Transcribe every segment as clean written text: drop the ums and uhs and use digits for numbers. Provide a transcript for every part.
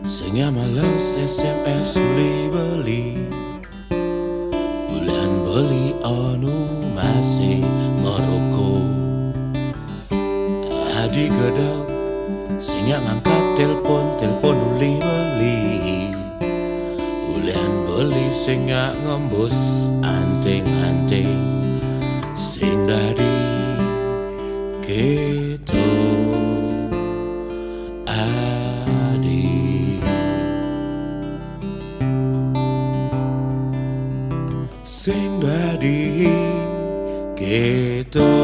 Senya males SMS beli bulan beli anu masih ngeroko. Adi gedang senya ngangkat telepon beli bulan beli senya ngembus anting-anting sing dadi keto adi sing dadi keto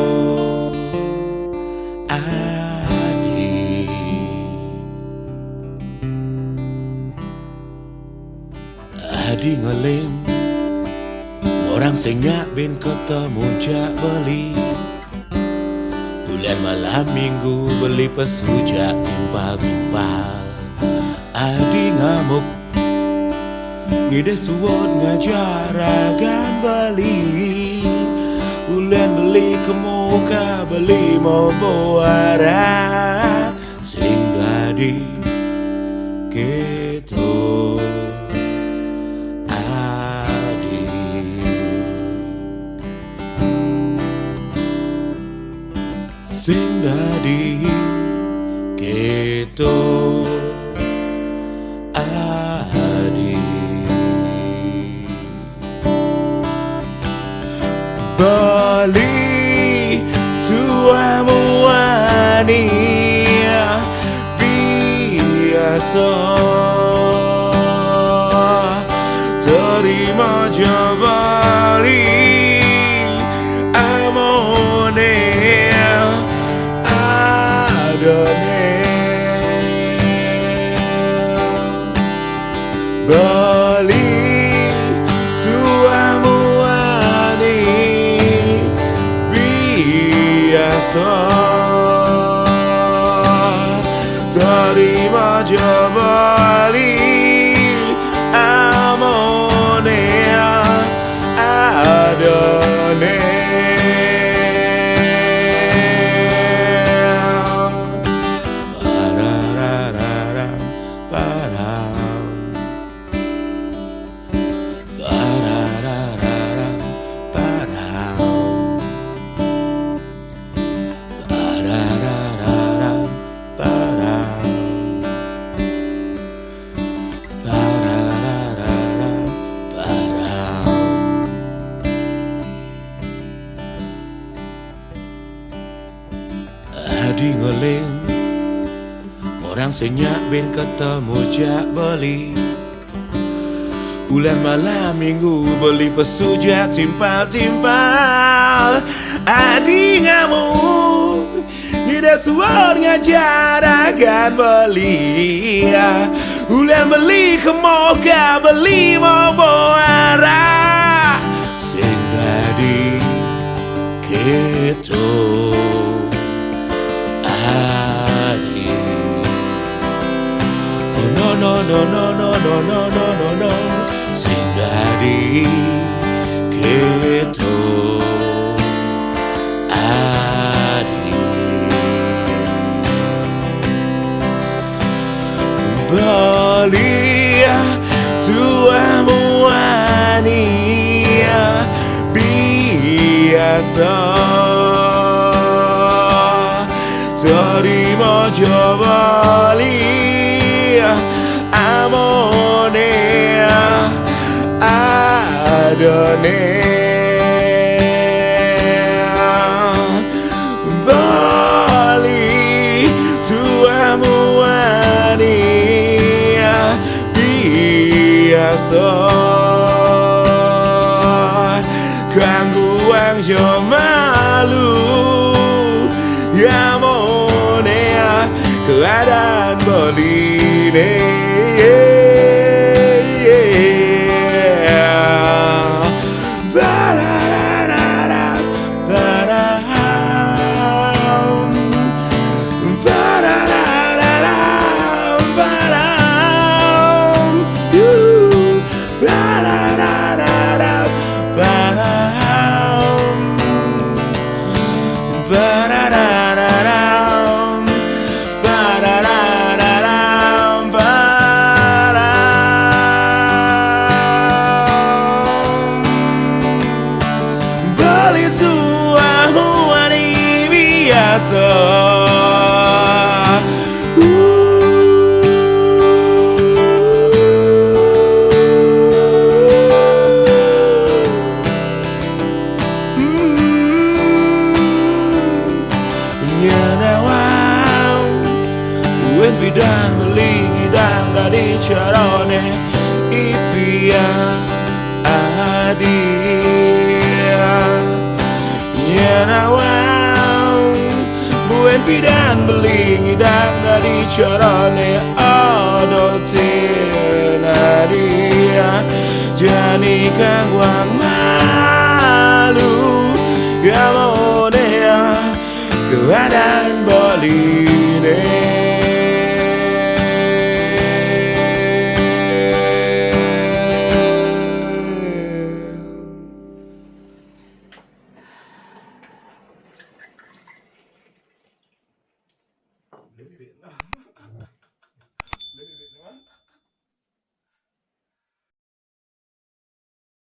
adi. Adi ngeling orang sing nyak bin ketemu jak beli bulan malam minggu beli pesujak timpal-timpal. Adi ngamuk ngide suwot ngajaragan beli bulan beli ke muka beli mau boara sing dadi keto adi. Sing dadi keto adi. Bali tua MUANI biasa terima jabali amone adone. Bali tua MUANI biasa terima jabali amone adone. Parararara param parararara param parararara param parararara param. Adi ngeling orang senyak bin ketemu jak beli bulan malam minggu beli pesujak timpal-timpal. Adi ngamuk ngide suar ngajaragan beli bulan beli ke moga beli mau boara sing dadi keto adi. Oh no no no no no no no no no no sing dadi keto adi. Bali tua MUANI biasa terima jabali amone adone. Bali tua MUANI biasa kanggo wong yo malu ya monea keadaan beline. dari carane ipia adia nyana wow buen pidan beling idang dari carane adotin adia jani kang wang malu gamodea keadaan boline